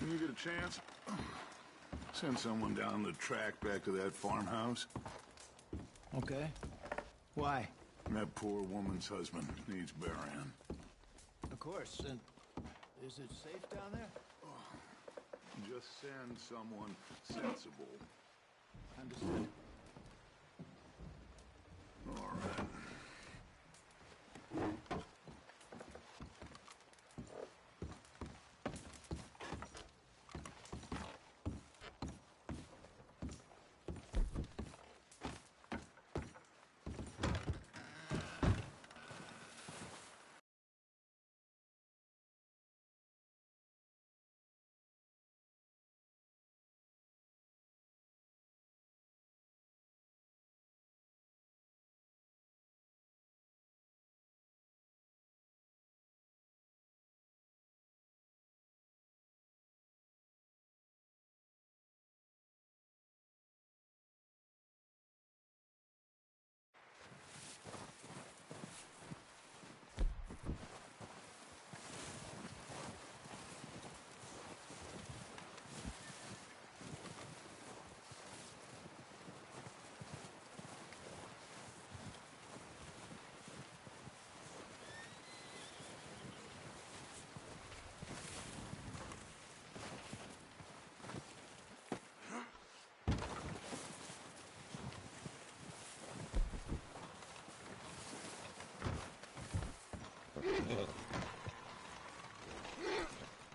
When you get a chance, send someone down the track back to that farmhouse. Okay. Why? That poor woman's husband needs burying. Of course. And is it safe down there? Just send someone sensible. Understood. All right.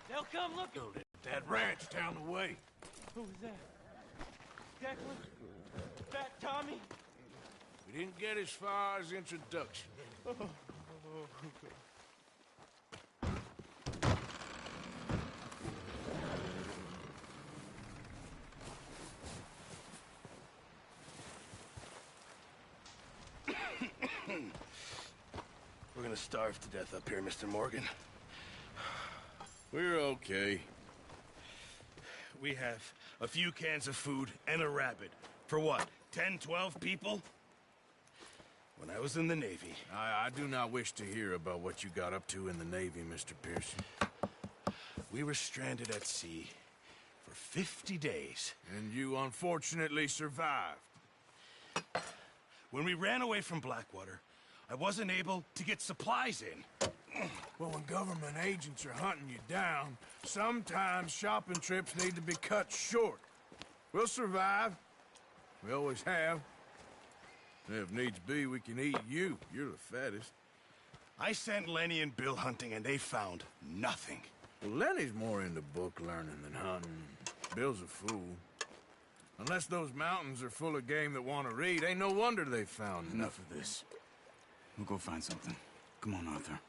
They'll come looking. That ranch down the way. Who was that? Declan? Fat Tommy? We didn't get as far as introduction. We're gonna starve to death up here, Mr. Morgan. We're okay. We have a few cans of food and a rabbit. For what, 10, 12 people? When I was in the Navy... I do not wish to hear about what you got up to in the Navy, Mr. Pearson. We were stranded at sea for 50 days. And you unfortunately survived. When we ran away from Blackwater, I wasn't able to get supplies in. Well, when government agents are hunting you down, sometimes shopping trips need to be cut short. We'll survive. We always have. If needs be, we can eat you. You're the fattest. I sent Lenny and Bill hunting, and they found nothing. Well, Lenny's more into book learning than hunting. Bill's a fool. Unless those mountains are full of game that want to read, ain't no wonder they found Enough of this. We'll go find something. Come on, Arthur.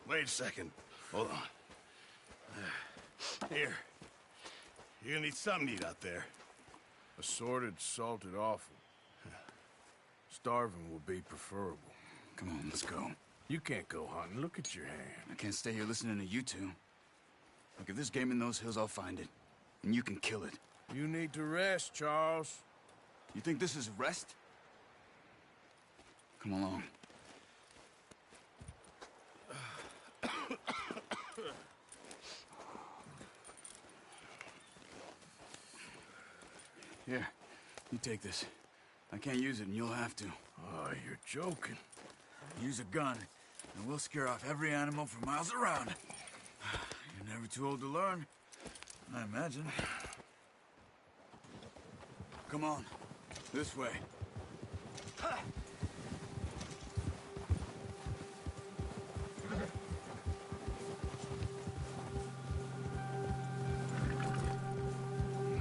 Wait a second. Hold on. Here. You're gonna need something to eat out there. Assorted, salted offal. Starving will be preferable. Come on, let's go. You can't go hunting. Look at your hand. I can't stay here listening to you two. Look, if there's game in those hills, I'll find it. And you can kill it. You need to rest, Charles. You think this is rest? Come along. Here, you take this. I can't use it, and you'll have to. Oh, you're joking. Use a gun. and we'll scare off every animal for miles around. You're never too old to learn, I imagine. Come on, this way.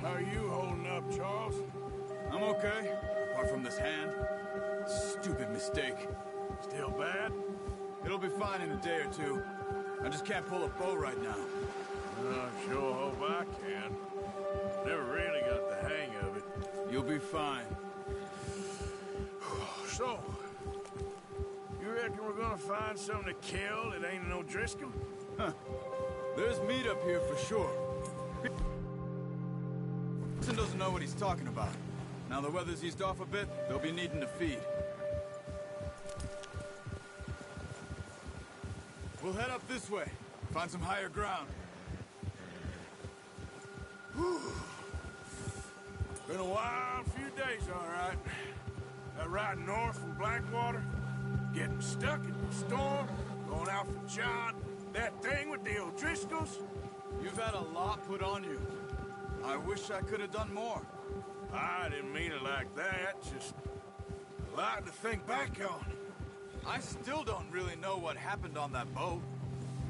How are you holding up, Charles? I'm okay, apart from this hand. Stupid mistake. Still bad? It'll be fine in a day or two. I just can't pull a bow right now. I sure hope I can. Never really got the hang of it. You'll be fine. So, you reckon we're gonna find something to kill that ain't no Driscoll? There's meat up here for sure. Pearson doesn't know what he's talking about. Now the weather's eased off a bit, they'll be needing to feed. We'll head up this way, find some higher ground. Whew. Been a wild few days, all right. That ride north from Blackwater, getting stuck in the storm, going out for John, that thing with the O'Driscolls. You've had a lot put on you. I wish I could have done more. I didn't mean it like that, just a lot to think back on. I still don't really know what happened on that boat.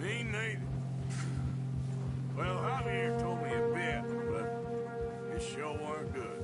Me neither. Well, Javier told me a bit, but it sure weren't good.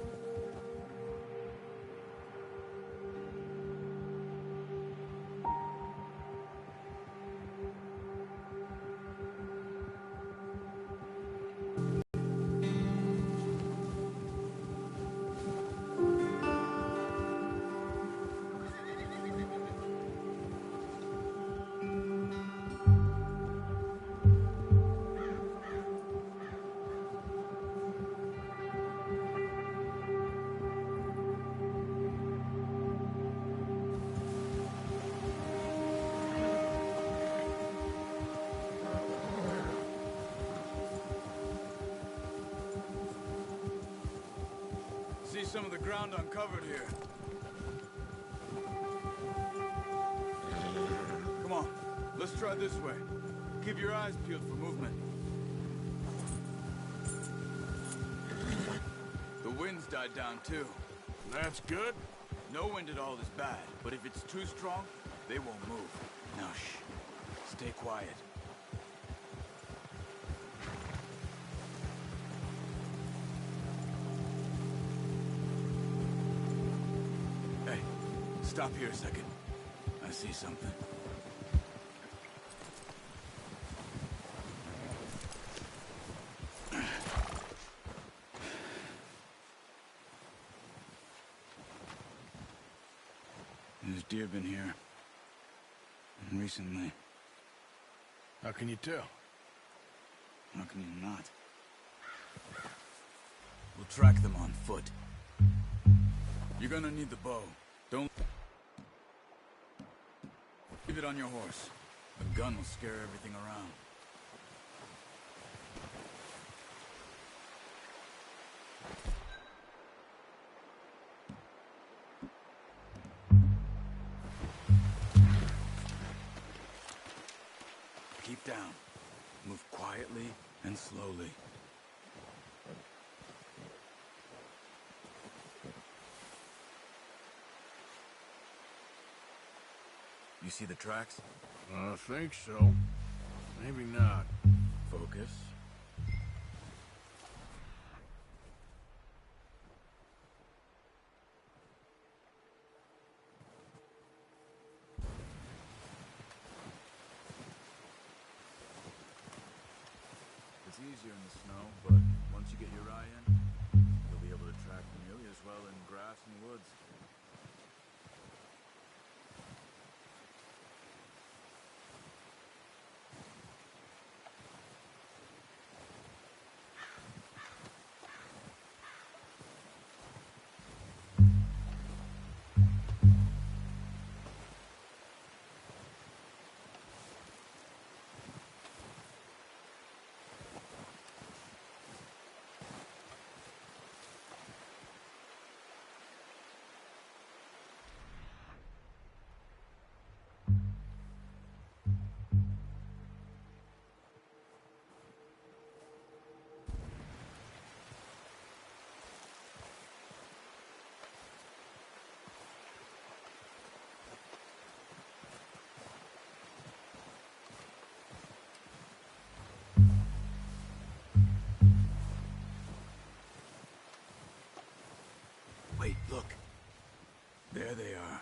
See some of the ground uncovered here. Come on, let's try this way. Keep your eyes peeled for movement. The wind's died down too. That's good. No wind at all is bad, but if it's too strong, they won't move. Now shh, stay quiet. Hey, stop here a second. I see something. There's deer been here. Recently. How can you tell? How can you not? We'll track them on foot. You're gonna need the bow. Don't leave it on your horse. A gun will scare everything around. Keep down. Move quietly and slowly. You see the tracks? I think so. Maybe not. Focus. It's easier in the snow, but once you get your eye in, you'll be able to track nearly as well in grass and woods. Look. There they are.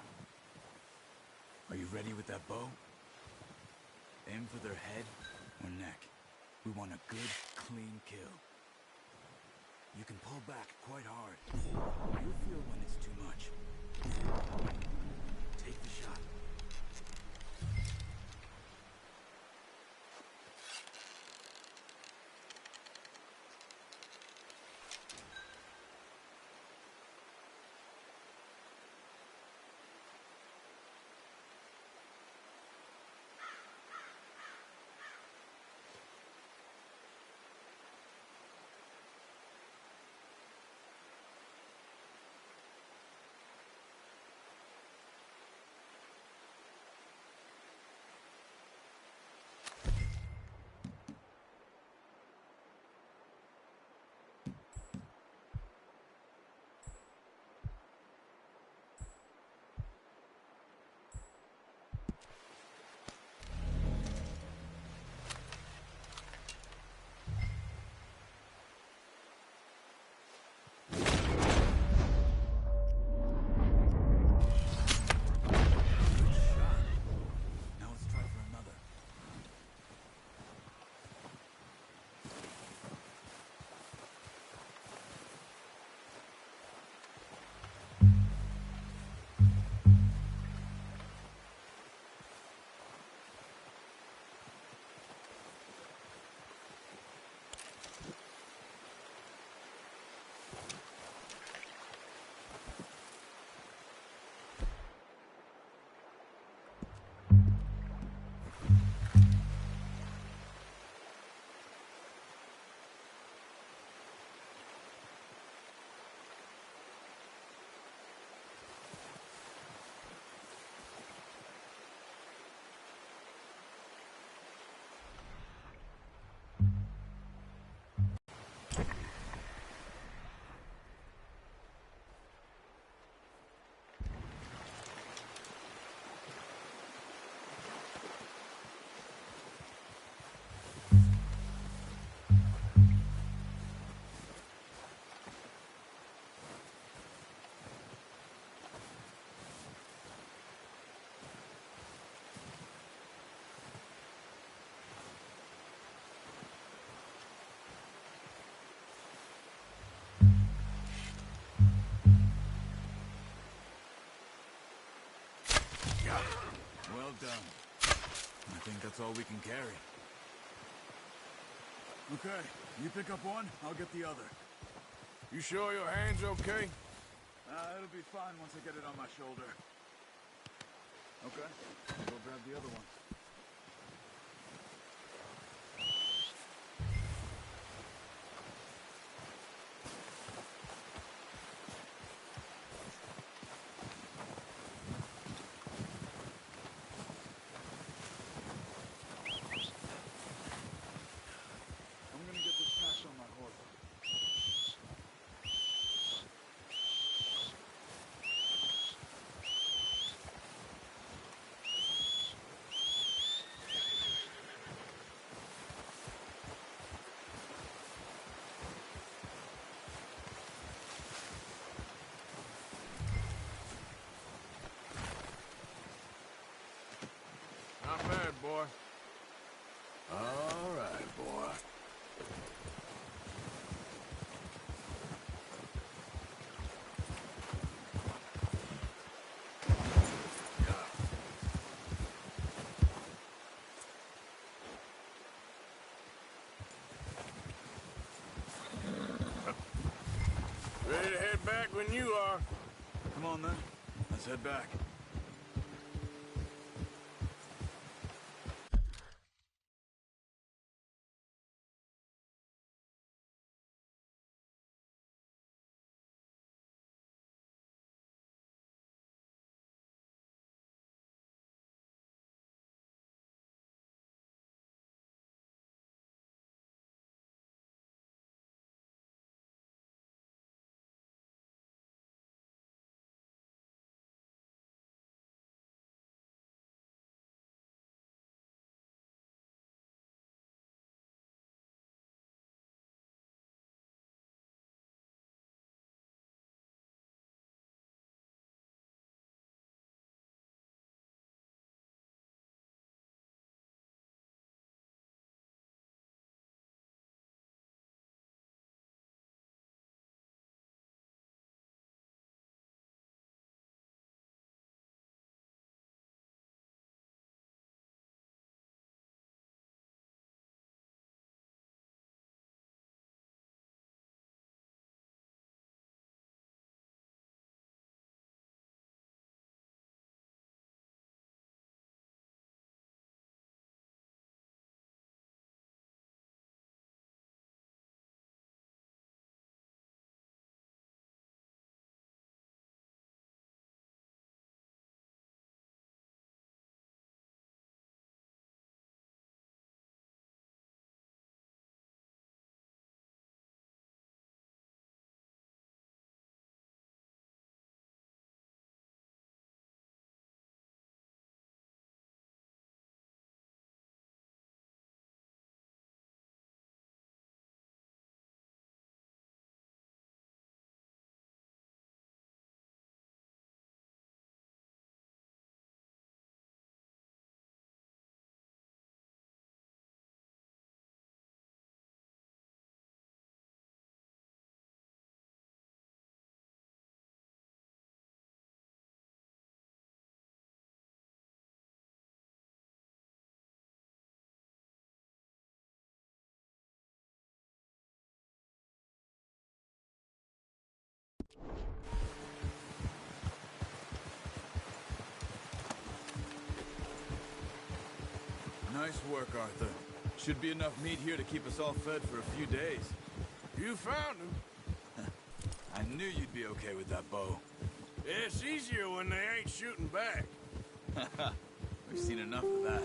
Are you ready with that bow? Aim for their head or neck. We want a good, clean kill. You can pull back quite hard. You'll feel when it's too much. Take the shot. Now let's try for another. Well done. I think that's all we can carry. Okay, you pick up one, I'll get the other. You sure your hand's okay? It'll be fine once I get it on my shoulder. Okay, I'll go grab the other one. I'm gonna get this patch on my horse. Not bad, boy. All right, boy. Ready to head back when you are. Come on then, let's head back. Nice work, Arthur. Should be enough meat here to keep us all fed for a few days. You found him. I knew you'd be okay with that bow. It's easier when they ain't shooting back. We've seen enough of that.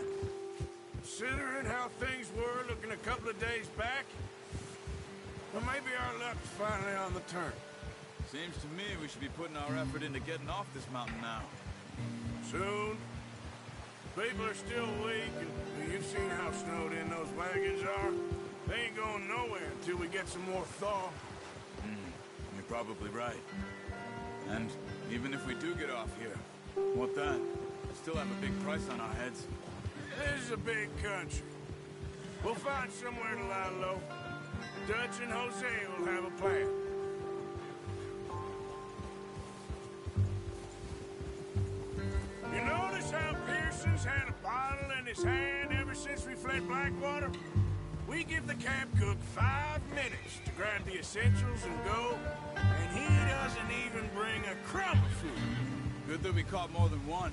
Considering how things were looking a couple of days back, well, maybe our luck's finally on the turn. Seems to me we should be putting our effort into getting off this mountain now. Soon. People are still weak, and you've seen how snowed in those wagons are. They ain't going nowhere until we get some more thaw. You're probably right. And even if we do get off here, what then? We still have a big price on our heads. This is a big country. We'll find somewhere to lie low. Dutch and Jose will have a plan. You notice how Pearson's had a bottle in his hand ever since we fled Blackwater? We give the camp cook 5 minutes to grab the essentials and go, and he doesn't even bring a crumb of food. Good that we caught more than one.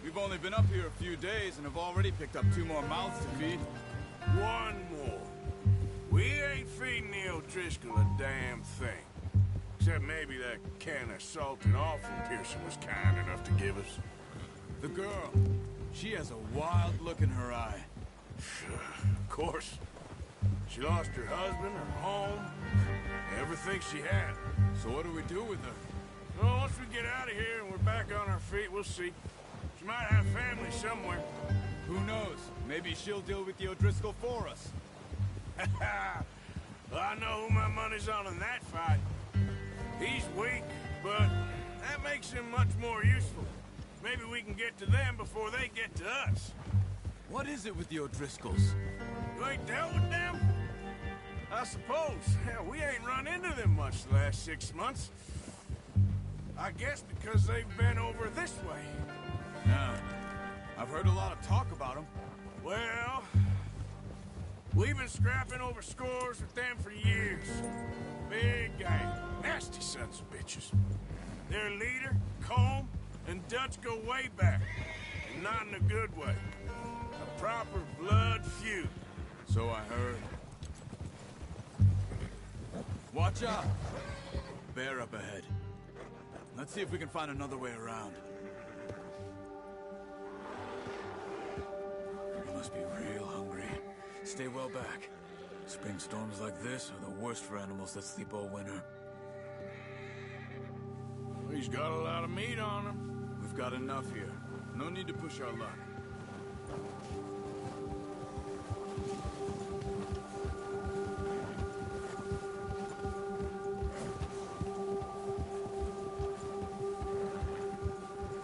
We've only been up here a few days and have already picked up 2 more mouths to feed. 1 more. We ain't feeding the O'Driscoll a damn thing. Except maybe that can of salt and offal Pearson was kind enough to give us. The girl, she has a wild look in her eye. Of course. She lost her husband, her home, everything she had. So what do we do with her? Well, once we get out of here and we're back on our feet, we'll see. She might have family somewhere. Who knows? Maybe she'll deal with the O'Driscoll for us. Well, I know who my money's on in that fight. He's weak, but that makes him much more useful. Maybe we can get to them before they get to us. What is it with the O'Driscolls? You ain't dealt with them? I suppose. Hell, we ain't run into them much the last 6 months. I guess because they've been over this way. Yeah. I've heard a lot of talk about them. Well, we've been scrapping over scores with them for years. Big gang. Nasty sons of bitches. Their leader, Colm, and Dutch go way back. And not in a good way. A proper blood feud. So I heard. Watch out! Bear up ahead. Let's see if we can find another way around. You must be real hungry. Stay well back. Spring storms like this are the worst for animals that sleep all winter. He's got a lot of meat on him. We've got enough here. No need to push our luck.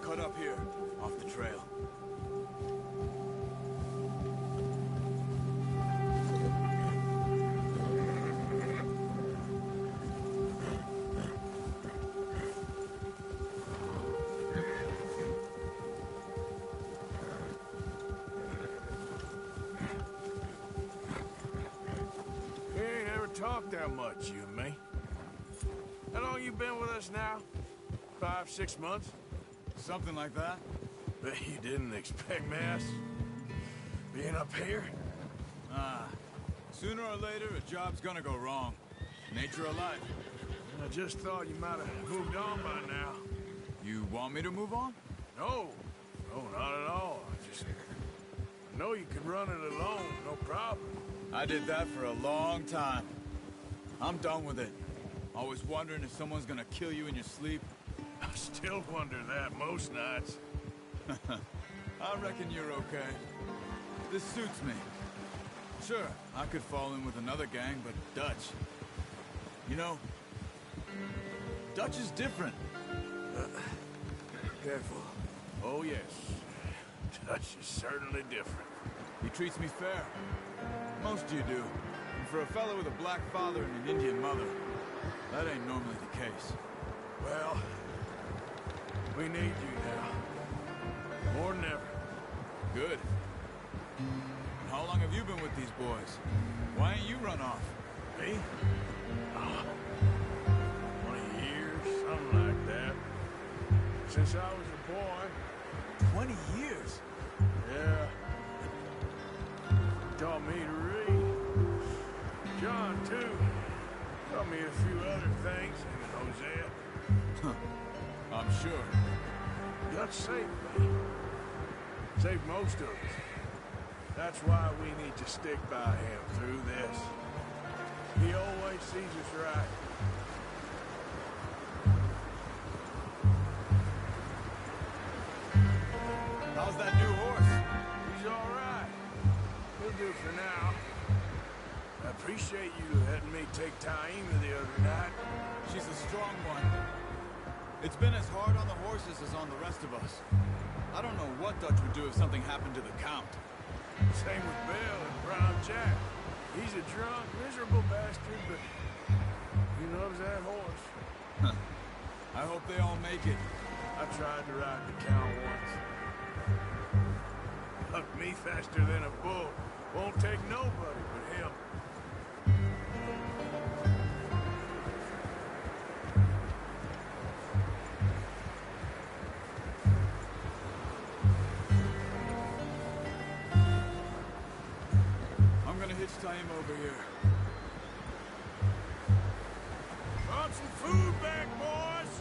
Cut up here, off the trail. Talk that much, you and me. How long you been with us now? 5, 6 months? Something like that. Bet you didn't expect me us being up here? Sooner or later, a job's gonna go wrong. Nature of life. I just thought you might have moved on by now. You want me to move on? No. No, not at all. I know you could run it alone, no problem. I did that for a long time. I'm done with it. Always wondering if someone's gonna kill you in your sleep. I still wonder that most nights. I reckon you're okay. This suits me. Sure, I could fall in with another gang, but Dutch... You know, Dutch is different. Careful. Oh, yes. Dutch is certainly different. He treats me fair. Most of you do. And for a fellow with a black father and an Indian mother, that ain't normally the case. Well, we need you now. More than ever. Good. And how long have you been with these boys? Why ain't you run off? Me? 20 years, something like that. Since I was a boy. 20 years? Yeah. not saved me. Saved most of us. That's why we need to stick by him through this. He always sees us right. How's that new horse? He's all right. He'll do for now. I appreciate you letting me take Taima the other night. She's a strong one. It's been as hard on the horses as on the rest of us. I don't know what Dutch would do if something happened to the Count. Same with Bill and Brown Jack. He's a drunk, miserable bastard, but he loves that horse. I hope they all make it. I tried to ride the Count once. Bucked me faster than a bull. Won't take nobody but him. I'm gonna hitch Taima over here. Brought some food back, boys!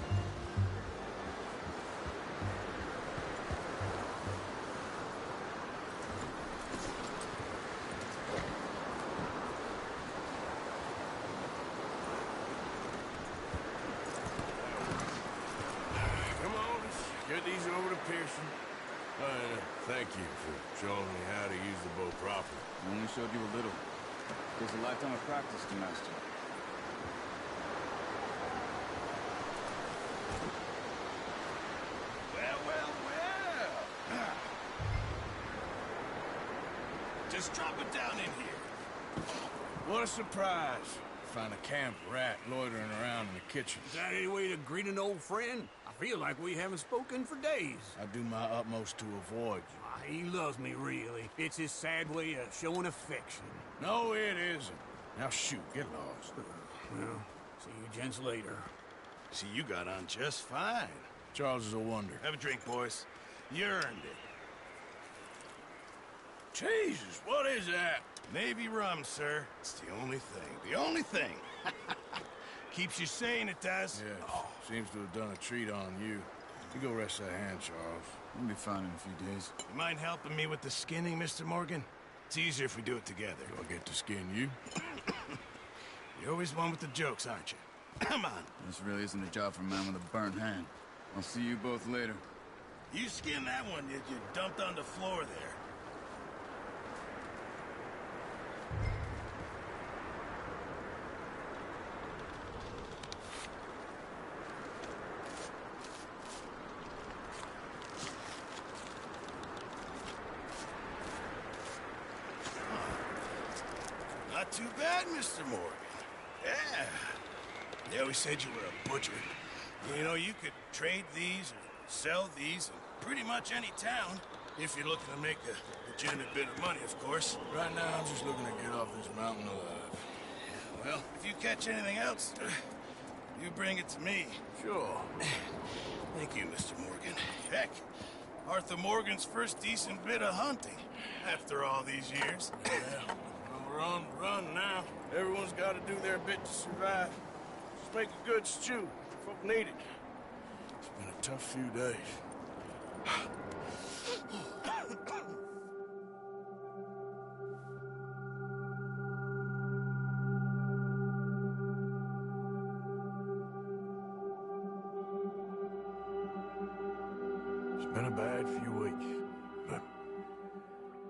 Come on, let's get these over to Pearson. Thank you for showing me how to use the bow properly. I only showed you a little. There's a lifetime of practice to master. Well. Just drop it down in here. What a surprise. Find a camp rat loitering around in the kitchen. Is that any way to greet an old friend? I feel like we haven't spoken for days. I do my utmost to avoid you. He loves me, really. It's his sad way of showing affection. No, it isn't. Now shoot, get lost. Well, see you gents later. See, you got on just fine. Charles is a wonder. Have a drink, boys. You earned it. Jesus, what is that? Navy rum, sir. It's the only thing. The only thing. Keeps you sane, it does. Yes, seems to have done a treat on you. You go rest that hand, Charles. We'll be fine in a few days. You mind helping me with the skinning, Mr. Morgan? It's easier if we do it together. Do I get to skin you? You're always one with the jokes, aren't you? Come on. This really isn't a job for a man with a burnt hand. I'll see you both later. You skinned that one you dumped on the floor there. Not too bad, Mr. Morgan. Yeah. They always said you were a butcher. You know, you could trade these or sell these in pretty much any town, if you're looking to make a legitimate bit of money, of course. Right now, I'm just looking to get off this mountain alive. Well, if you catch anything else, you bring it to me. Sure. Thank you, Mr. Morgan. Heck, Arthur Morgan's first decent bit of hunting, after all these years. Yeah. Well, we're on the run now. Everyone's got to do their bit to survive. Just make a good stew. Folk need it. It's been a tough few days. It's been a bad few weeks, but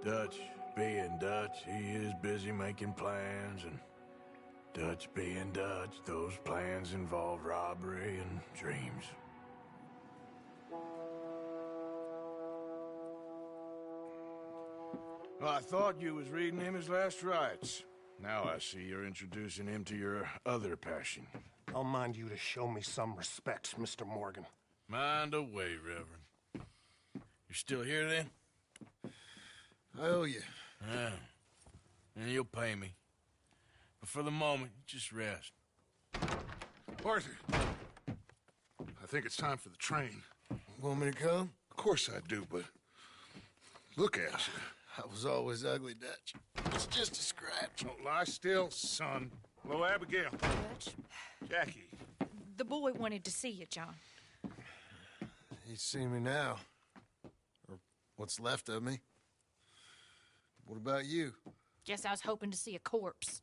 Dutch being Dutch, he is busy making plans, and Dutch being Dutch, those plans involve robbery and dreams. Well, I thought you was reading him his last rites. Now I see you're introducing him to your other passion. I'll mind you to show me some respect, Mr. Morgan. Mind away, Reverend. You're still here, then? I owe you. Yeah. And you'll pay me. But for the moment, just rest. Arthur, I think it's time for the train. Want me to come? Of course I do, but look at you. I was always ugly, Dutch. It's just a scratch. Don't lie still, son. Hello, Abigail. Dutch, Jackie. the boy wanted to see you, John. You see me now. Or what's left of me. What about you? Guess I was hoping to see a corpse.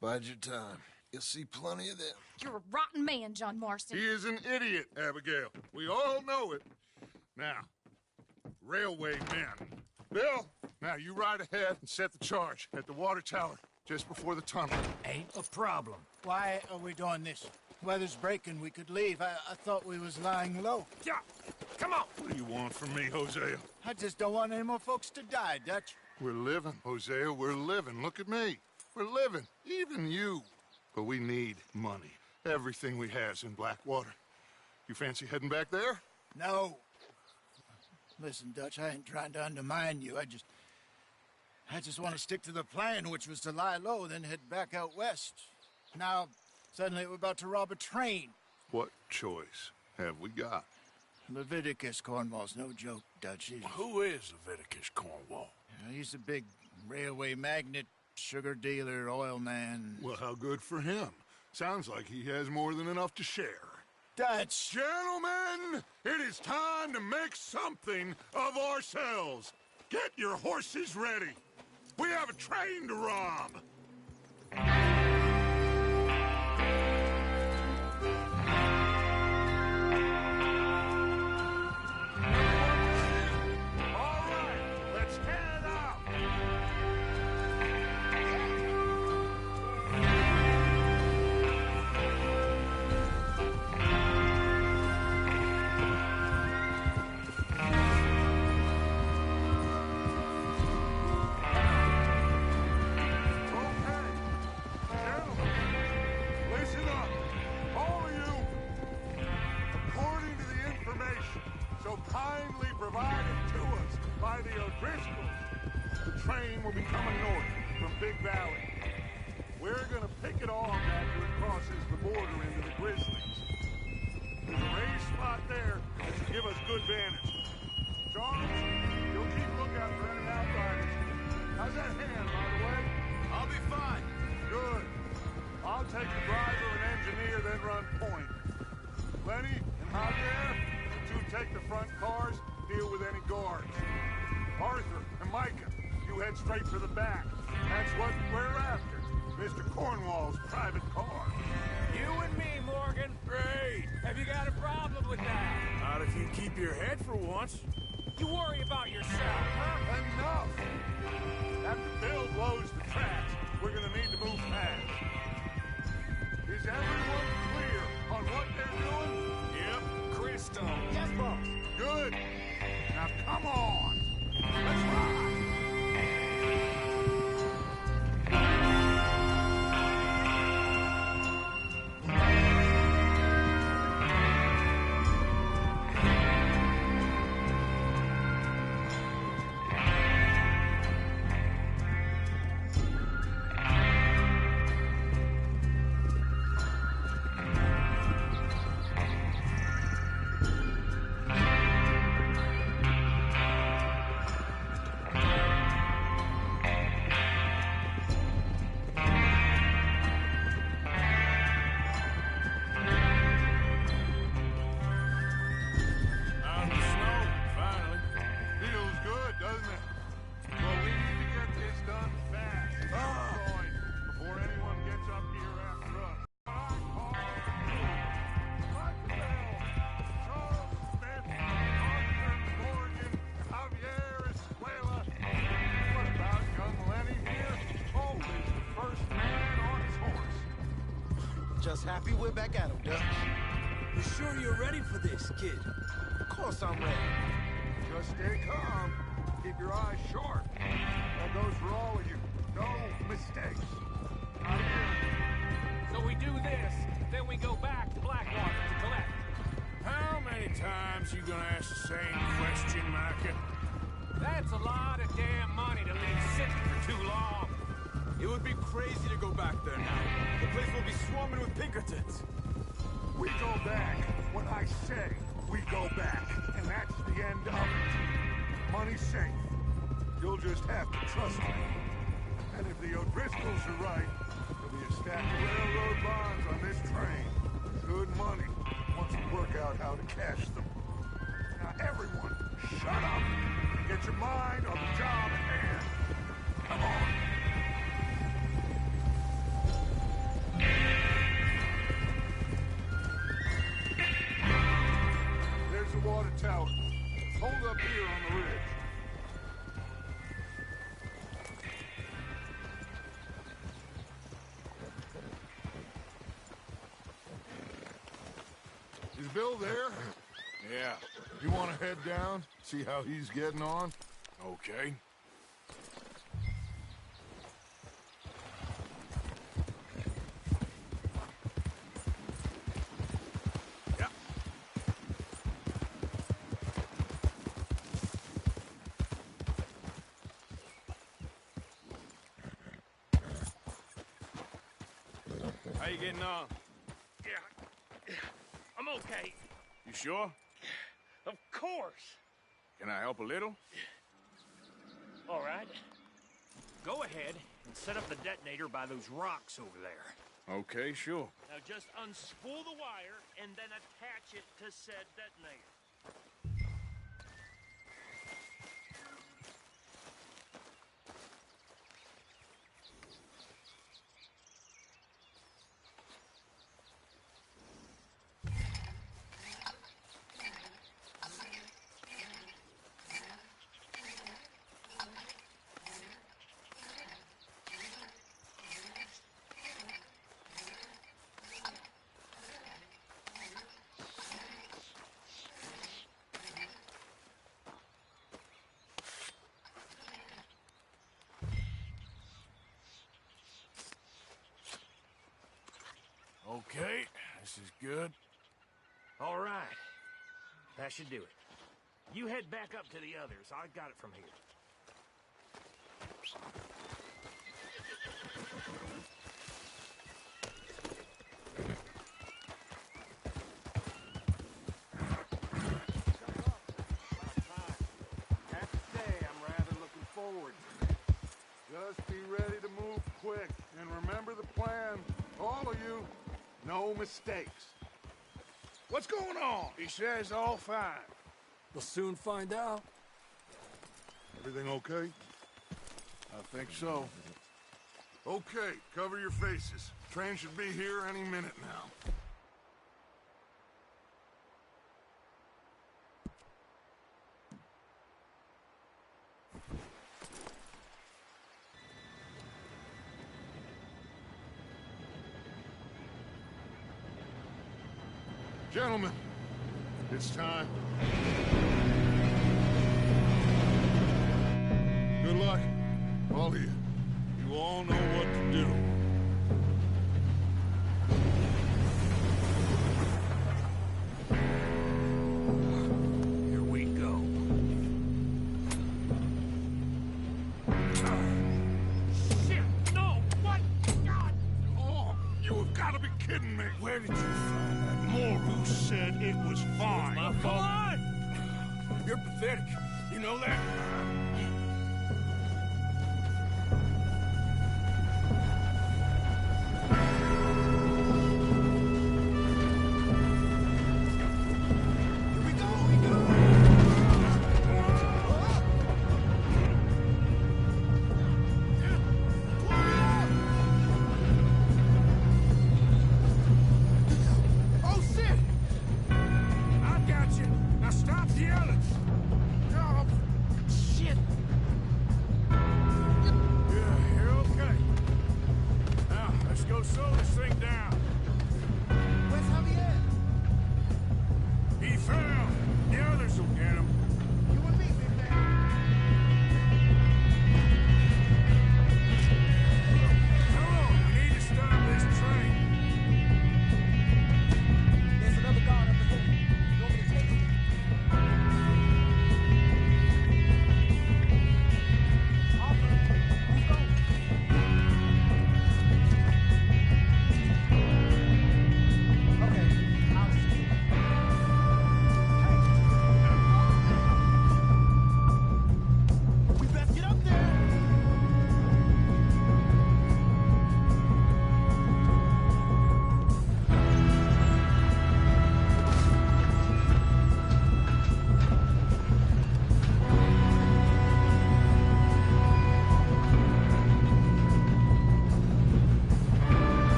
Bide your time. You'll see plenty of them. You're a rotten man, John Marston. He is an idiot, Abigail. We all know it. Now, railway men. Bill, now you ride ahead and set the charge at the water tower just before the tunnel. Ain't a problem. Why are we doing this? Weather's breaking. We could leave. I thought we was lying low. Yeah, come on. What do you want from me, Hosea? I just don't want any more folks to die, Dutch. We're living, Hosea. We're living. Look at me. We're living. Even you. But we need money. Everything we has in Blackwater. You fancy heading back there? No. Listen, Dutch, I ain't trying to undermine you. I just want to stick to the plan, which was to lie low, then head back out west. Now, suddenly we're about to rob a train. What choice have we got? Leviticus Cornwall's no joke, Dutch. Who is Leviticus Cornwall? He's a big railway magnate, sugar dealer, oil man. Well, how good for him. Sounds like he has more than enough to share. Dutch! Gentlemen, it is time to make something of ourselves. Get your horses ready. We have a train to rob. All right, let's head out. Kindly provided to us by the O'Driscolls. The train will be coming north from Big Valley. We're gonna pick it off after it crosses the border into the Grizzlies. There's a raised spot there that should give us good vantage. Charles, you'll keep lookout for any outriders. How's that hand, by the way? I'll be fine. Good. I'll take the driver and engineer, then run point. Lenny and Javier, you take the front cars, deal with any guards. Arthur and Micah, you head straight for the back. That's what we're after. Mr. Cornwall's private car. You and me, Morgan. Great. Have you got a problem with that? Not if you keep your head for once. You worry about yourself, huh? Enough! After Bill blows the tracks, we're gonna need to move fast. Is everyone clear on what they're doing? Yep. Crystal. Yes, boss. Good. Now come on. Let's ride. Just happy we're back at him, Dutch. You sure you're ready for this, kid? Of course I'm ready. Just stay calm. Keep your eyes sharp. That goes for all of you. No mistakes. Not here. So we do this, then we go back to Blackwater to collect. How many times you gonna ask the same question, Micah? That's a lot of damn money to leave sitting for too long. It would be crazy to go back there now. The place will be swarming with Pinkertons. We go back when I say we go back, and that's the end of it. Money's safe. You'll just have to trust me. And if the O'Driscolls are right, there'll be a stack of railroad bonds on this train. Good money, once we work out how to cash them. Everyone, shut up and get your mind on the job at hand. Come on. There's the water tower. Hold up here on the ridge. Is Bill there? Yeah. You want to head down? See how he's getting on? Okay. Yeah. How you getting on? Yeah. I'm okay. You sure? Of course. Can I help a little? All right. Go ahead and set up the detonator by those rocks over there. Okay, sure. Now just unspool the wire and then attach it to said detonator. Okay, this is good. All right. That should do it. You head back up to the others. I got it from here. Have to say, I'm rather looking forward. Just be ready to move quick. And remember the plan. All of you, no mistakes. What's going on? He says all fine. We'll soon find out. Everything okay? I think so. Okay, cover your faces. Train should be here any minute now. Gentlemen, it's time. Good luck, all of you. You all know what to do. Here we go. Shit! No! What? God! Oh, you have got to be kidding me. Where did you find that? Moru said it was fine. Come on! You're pathetic. You know that? Shit!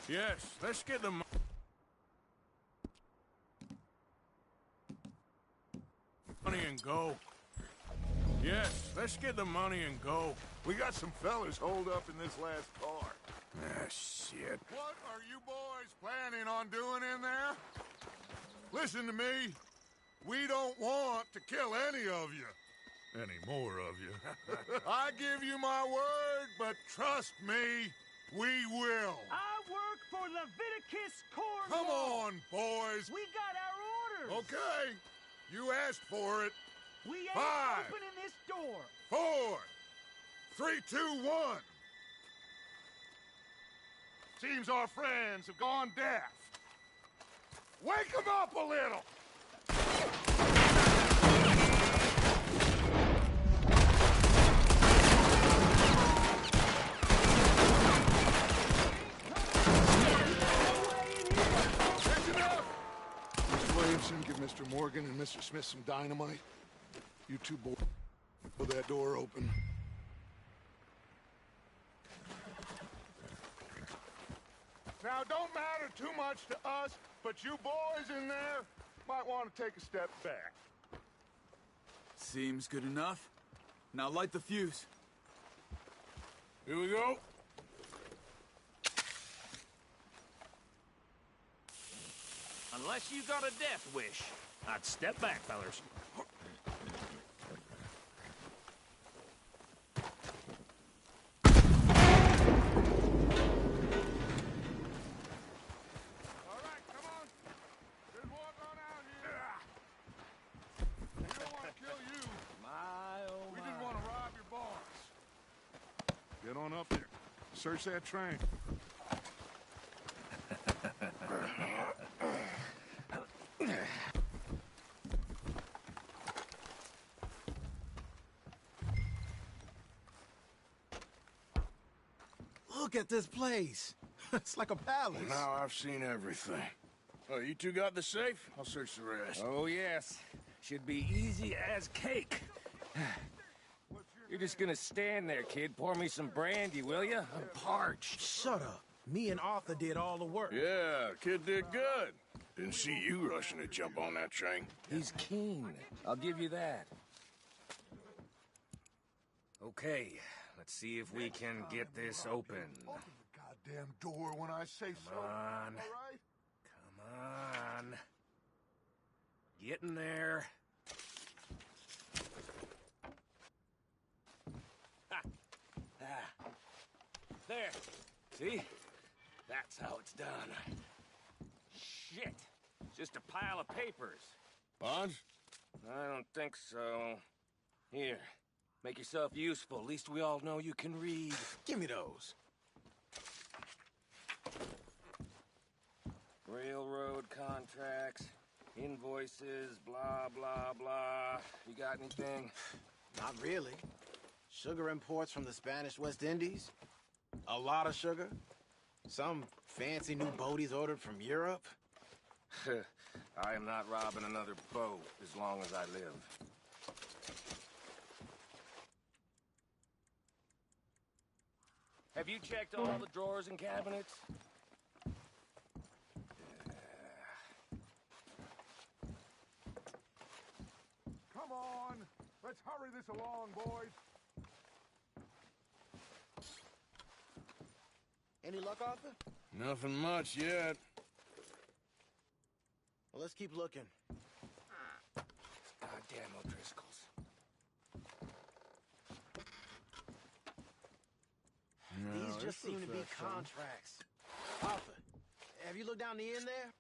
Yes, let's get the money and go. Yes, let's get the money and go. We got some fellas holed up in this last car. Ah, shit. What are you boys planning on doing in there? Listen to me. We don't want to kill any of you. Any more of you. I give you my word, but trust me, we will. I work for Leviticus Corps. Come on, boys. We got our orders. Okay. You asked for it. We ain't 5, opening this door. 4, 3, 2, 1. Seems our friends have gone deaf. Wake them up a little. Listen up. Mr. Williamson, give Mr. Morgan and Mr. Smith some dynamite. You two boys, pull that door open. Now, don't matter too much to us, but you boys in there might want to take a step back. Seems good enough. Now light the fuse. Here we go. Unless you got a death wish, I'd step back, fellers. All right, come on. Just walk on out here. We don't want to kill you. We just want to rob your boss. Get on up there. Search that train. Look at this place. It's like a palace. Now I've seen everything. Oh, you two got the safe? I'll search the rest. Oh, yes. Should be easy as cake. You're just gonna stand there, kid. Pour me some brandy, will you? I'm parched. Shut up. Me and Arthur did all the work. Yeah, kid did good. Didn't see you rushing to jump on that train. He's keen. I'll give you that. Okay, let's see if we can get this open. Open the goddamn door when I say so. Come on. All right? Come on. Get in there. Ha. Ah. There. See? That's how it's done. Shit. Just a pile of papers. Bonds? I don't think so. Here. Make yourself useful. At least we all know you can read. Give me those. Railroad contracts, invoices, blah, blah, blah. You got anything? Not really. Sugar imports from the Spanish West Indies. A lot of sugar. Some fancy new boat he's ordered from Europe. I am not robbing another boat as long as I live. Have you checked all the drawers and cabinets? Come on. Let's hurry this along, boys. Any luck, Arthur? Nothing much yet. Well, let's keep looking. Goddamn O'Driscolls. These just seem to be contracts. Arthur, have you looked down the end there?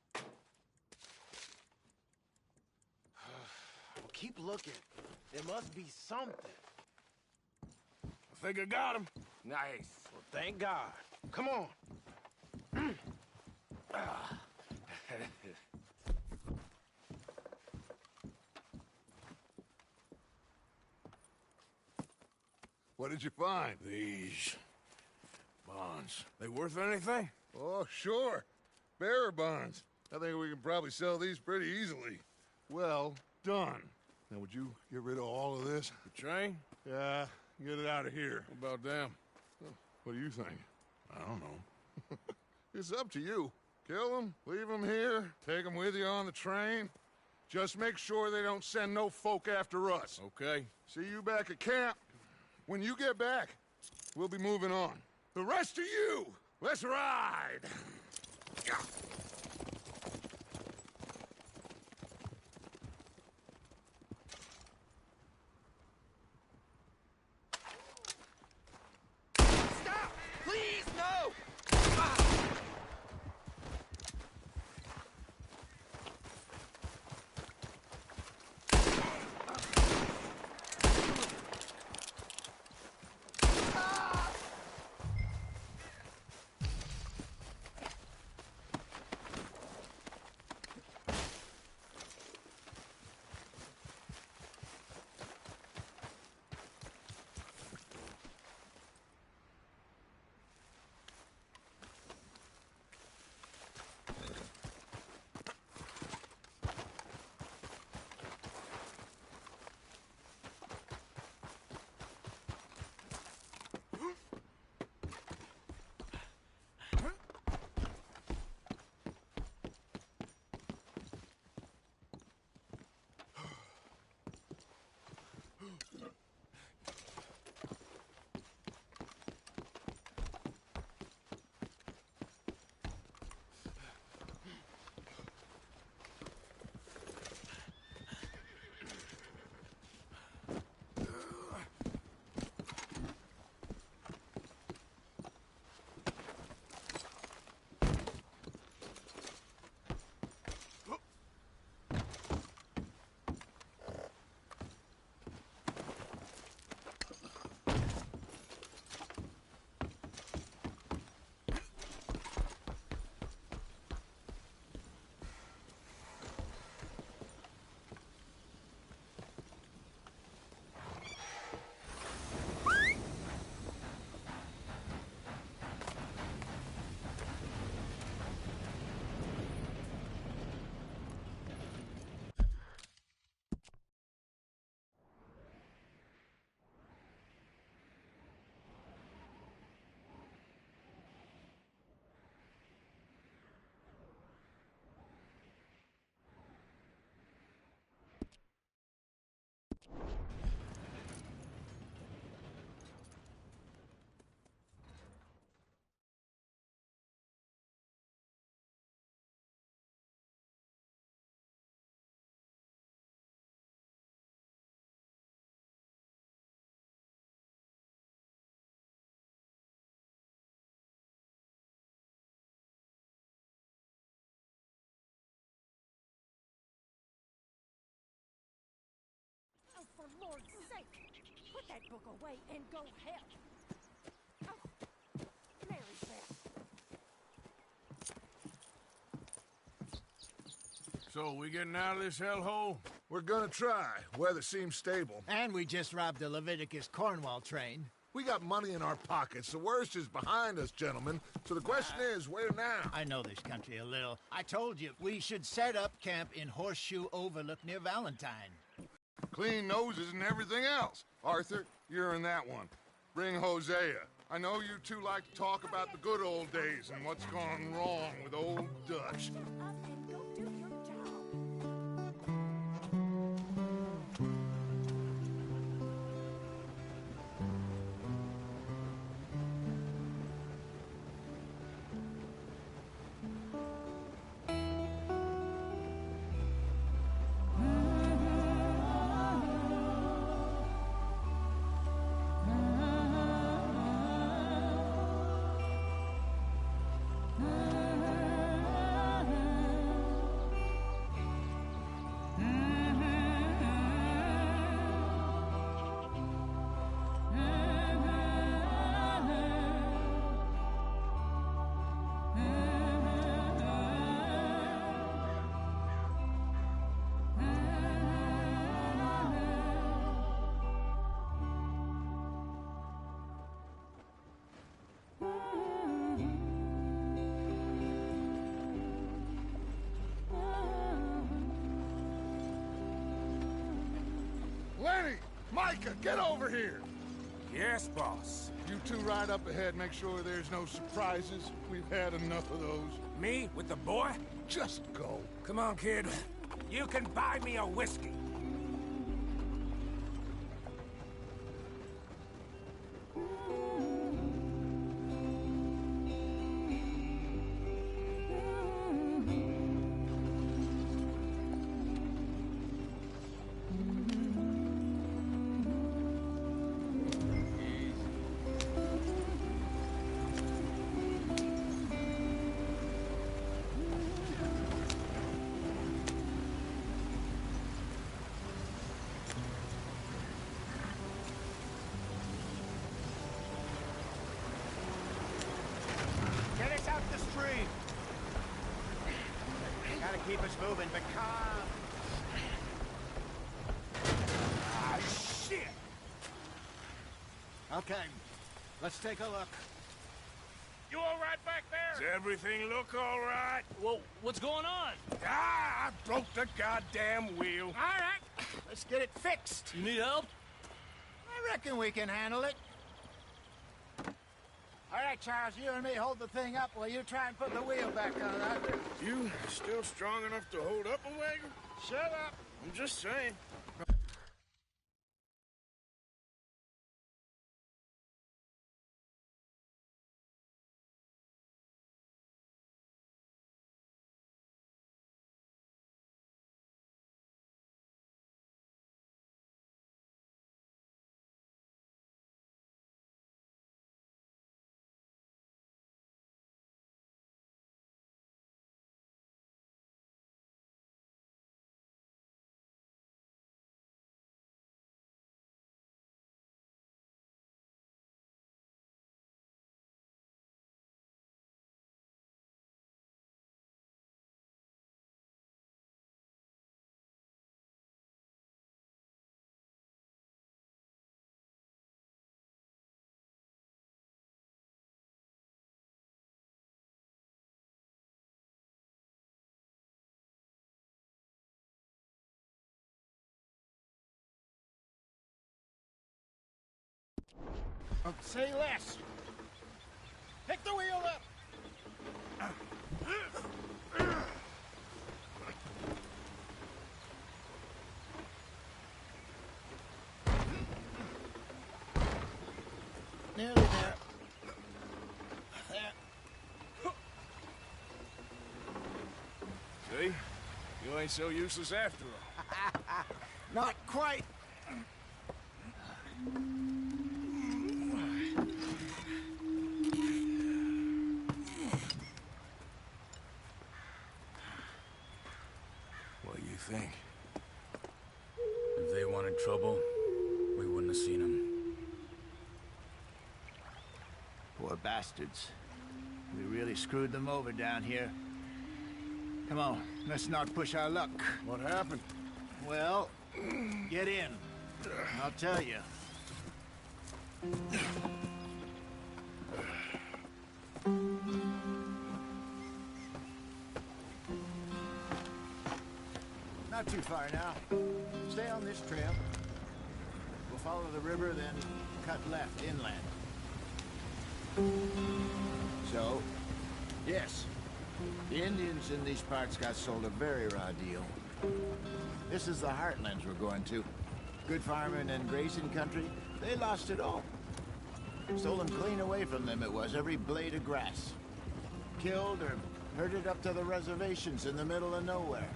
Well, keep looking. There must be something. I think I got him. Nice. Well, thank God. Come on. What did you find? These bonds. They worth anything? Oh, sure. Bearer bonds. I think we can probably sell these pretty easily. Well done. Now, would you get rid of all of this? The train? Yeah, get it out of here. What about them? What do you think? I don't know. It's up to you. Kill them, leave them here, take them with you on the train. Just make sure they don't send no folk after us. Okay. See you back at camp. When you get back, we'll be moving on. The rest of you, let's ride! Stop! Please, no! For Lord's sake, put that book away and go help. Oh, Mary's there. So, we getting out of this hellhole? We're gonna try. Weather seems stable. And we just robbed the Leviticus Cornwall train. We got money in our pockets. The worst is behind us, gentlemen. So the question is, where now? I know this country a little. I told you, we should set up camp in Horseshoe Overlook near Valentine. Clean noses and everything else. Arthur, you're in that one. Bring Hosea. I know you two like to talk about the good old days and what's gone wrong with old Dutch. Lenny! Micah, get over here! Yes, boss. You two ride up ahead, make sure there's no surprises. We've had enough of those. Me with the boy? Just go. Come on, kid. You can buy me a whiskey. Get us out the street. Gotta keep us moving, but calm. Ah, shit! Okay, let's take a look. You all right back there? Does everything look all right? Well, what's going on? Ah, I broke the goddamn wheel. All right, let's get it fixed. You need help? I reckon we can handle it. All right, Charles, you and me hold the thing up while you try and put the wheel back on, all right? You still strong enough to hold up a wagon? Shut up. I'm just saying. Say less. Pick the wheel up. Nearly there. See? You ain't so useless after all. Not quite. What do you think? If they wanted trouble, we wouldn't have seen them. Poor bastards. We really screwed them over down here. Come on, let's not push our luck. What happened? Well, get in. I'll tell you. Not too far now. Stay on this trail. We'll follow the river, then cut left inland. So, yes, the Indians in these parts got sold a very raw deal. This is the heartlands we're going to. Good farming and grazing country, they lost it all. Stolen clean away from them it was, every blade of grass. Killed or herded up to the reservations in the middle of nowhere.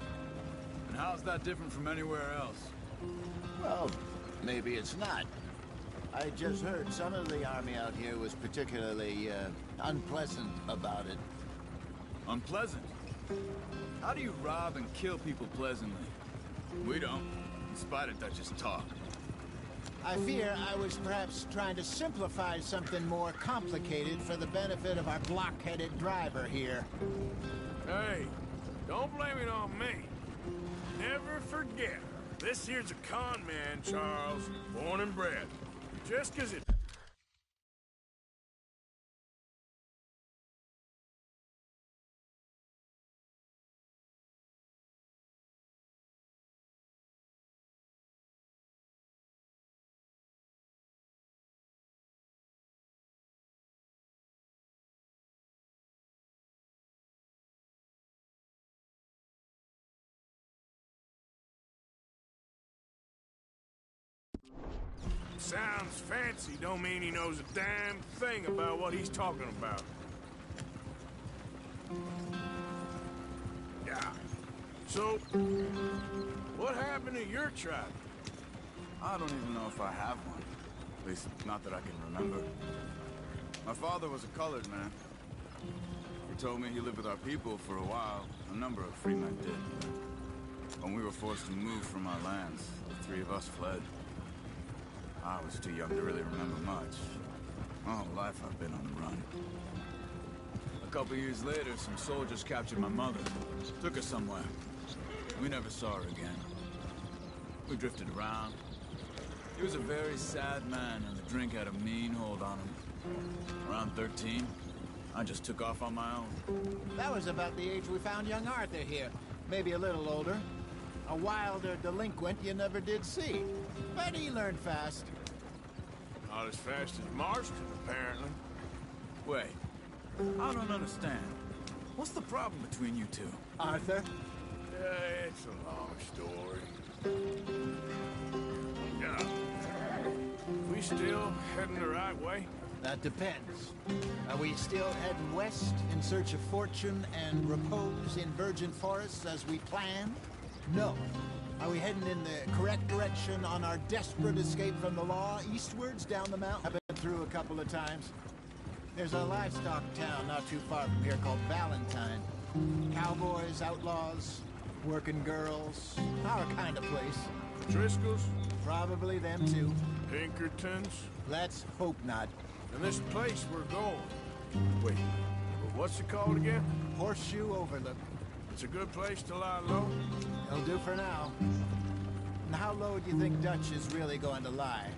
And how's that different from anywhere else? Well, maybe it's not. I just heard some of the army out here was particularly, unpleasant about it. Unpleasant? How do you rob and kill people pleasantly? We don't, in spite of Dutch's talk. I fear I was perhaps trying to simplify something more complicated for the benefit of our blockheaded driver here. Hey, don't blame it on me. Never forget, this here's a con man, Charles, born and bred. Just 'cause it Sounds fancy, don't mean he knows a damn thing about what he's talking about. Yeah. So, what happened to your tribe? I don't even know if I have one. At least, not that I can remember. My father was a colored man. He told me he lived with our people for a while. A number of free men did. When we were forced to move from our lands, the three of us fled. I was too young to really remember much. My whole life I've been on the run. A couple years later, some soldiers captured my mother. Took her somewhere. We never saw her again. We drifted around. He was a very sad man, and the drink had a mean hold on him. Around 13, I just took off on my own. That was about the age we found young Arthur here. Maybe a little older. A wilder delinquent you never did see. But he learned fast. Not as fast as Marston, apparently. Wait, I don't understand. What's the problem between you two? Arthur? It's a long story. Yeah. We still heading the right way? That depends. Are we still heading west in search of fortune and repose in virgin forests as we planned? No. Are we heading in the correct direction on our desperate escape from the law, eastwards down the mountain? I've been through a couple of times. There's a livestock town not too far from here called Valentine. Cowboys, outlaws, working girls, our kind of place. Driscolls? Probably them too. Pinkertons? Let's hope not. And this place we're going. Wait, what's it called again? Horseshoe Overlook. It's a good place to lie low? It'll do for now. And how low do you think Dutch is really going to lie?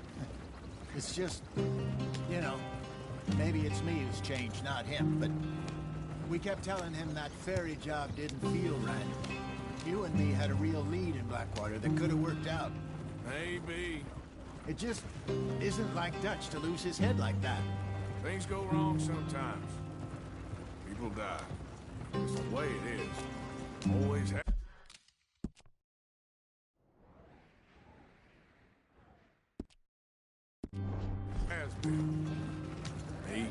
It's just, you know, maybe it's me who's changed, not him, but we kept telling him that ferry job didn't feel right. You and me had a real lead in Blackwater that could have worked out. Maybe. It just isn't like Dutch to lose his head like that. Things go wrong sometimes. People die. It's the way it is. Always has. Has been. Me,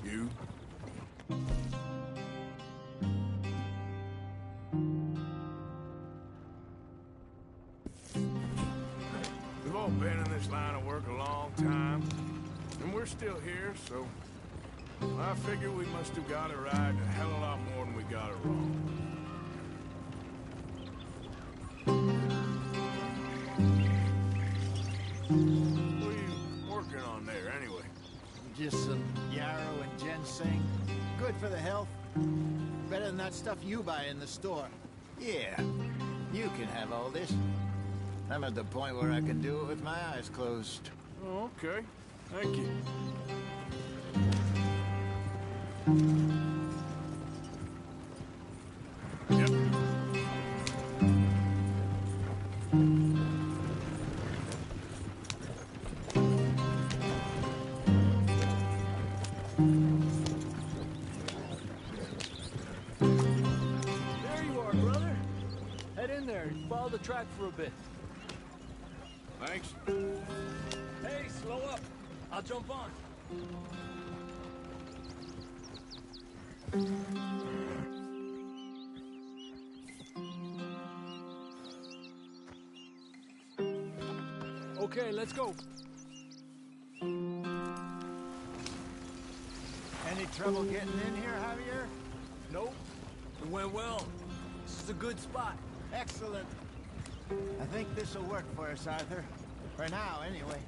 you. We've all been in this line of work a long time, and we're still here, so I figure we must have got it right a hell of a lot more than we got it wrong. What are you working on there, anyway? Just some yarrow and ginseng. Good for the health. Better than that stuff you buy in the store. Yeah, you can have all this. I'm at the point where I can do it with my eyes closed. Oh, okay. Thank you. Yep. There you are, brother. Head in there and follow the track for a bit. Thanks. Hey, slow up. I'll jump on. Okay, let's go. Any trouble getting in here, Javier? Nope. It went well. This is a good spot. Excellent. I think this'll work for us, Arthur. For now, anyway.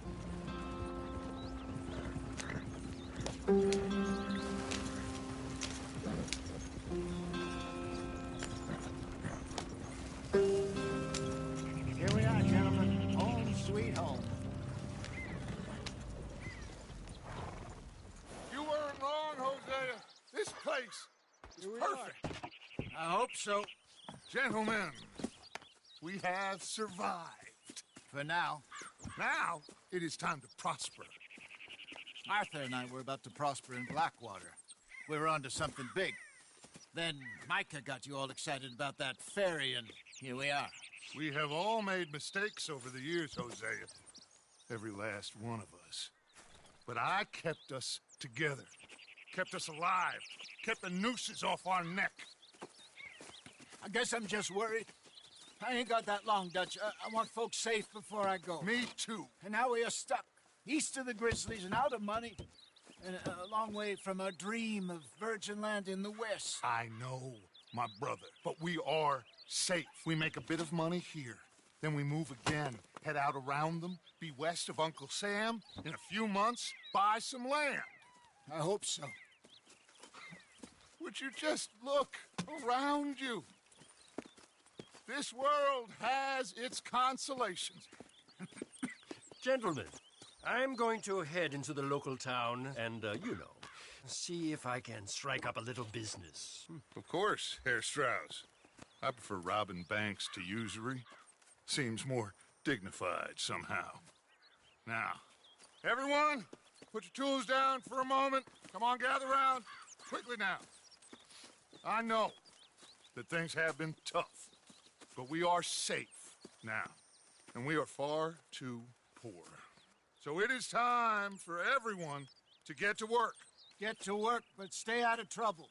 Here we are, gentlemen. Home sweet home. You weren't wrong, Hosea. This place is perfect. I hope so. Gentlemen, we have survived. For now. Now, it is time to prosper. Arthur and I were about to prosper in Blackwater. We were onto something big. Then Micah got you all excited about that ferry, and here we are. We have all made mistakes over the years, Hosea. every last one of us. But I kept us together, kept us alive, kept the nooses off our neck. I guess I'm just worried. I ain't got that long, Dutch. I want folks safe before I go. Me too. And now we are stuck, east of the Grizzlies and out of money, and a long way from our dream of virgin land in the west. I know, my brother, but we are safe. We make a bit of money here, then we move again, head out around them, be west of Uncle Sam, in a few months, buy some land. I hope so. Would you just look around you? This world has its consolations. Gentlemen, I'm going to head into the local town and, see if I can strike up a little business. Of course, Herr Strauss. I prefer robbing banks to usury. Seems more dignified somehow. Now, everyone, put your tools down for a moment. Come on, gather round. Quickly now. I know that things have been tough, but we are safe now, and we are far too poor. So it is time for everyone to get to work. Get to work, but stay out of trouble.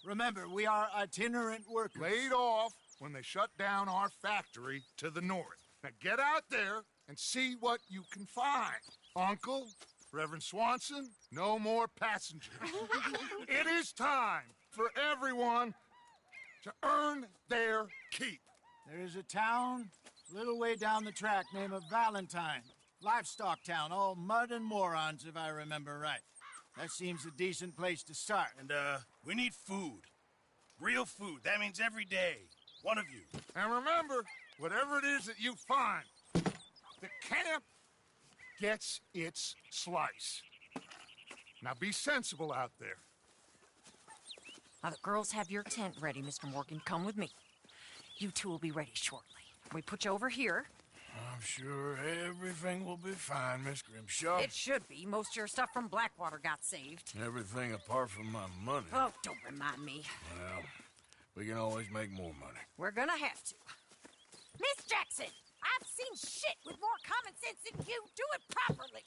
Remember, we are itinerant workers. Laid off when they shut down our factory to the north. Now get out there and see what you can find. Uncle, Reverend Swanson, no more passengers. It is time for everyone to earn their keep. There is a town a little way down the track named Valentine. Livestock town, all mud and morons, if I remember right. That seems a decent place to start. And, we need food. Real food. That means every day. One of you. And remember, whatever it is that you find, the camp gets its slice. Now be sensible out there. Now the girls have your tent ready, Mr. Morgan. Come with me. You two will be ready shortly. We put you over here. I'm sure everything will be fine, Miss Grimshaw. It should be. Most of your stuff from Blackwater got saved. Everything apart from my money. Oh, don't remind me. Well, we can always make more money. We're gonna have to. Miss Jackson, I've seen shit with more common sense than you. Do it properly.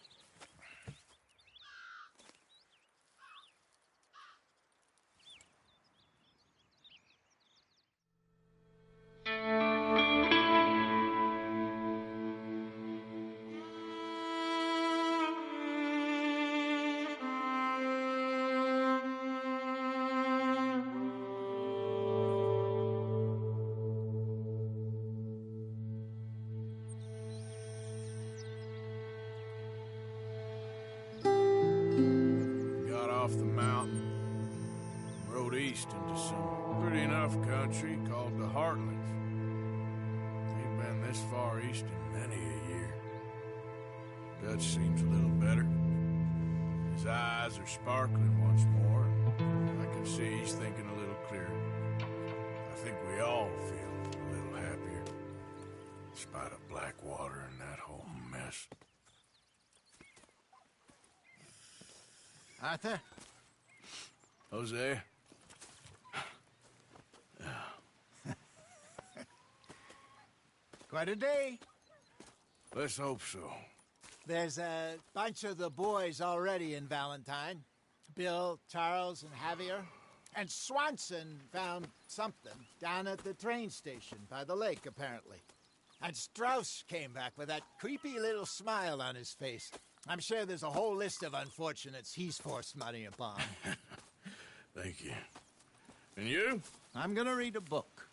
Into some pretty enough country called the Heartlands. Ain't been this far east in many a year. Dutch seems a little better. His eyes are sparkling once more. I can see he's thinking a little clearer. I think we all feel a little happier, in spite of Blackwater and that whole mess. Arthur? Jose? Quite a day. Let's hope so. There's a bunch of the boys already in Valentine. Bill, Charles, and Javier. And Swanson found something down at the train station by the lake, apparently. And Strauss came back with that creepy little smile on his face. I'm sure there's a whole list of unfortunates he's forced money upon. Thank you. And you? I'm gonna read a book.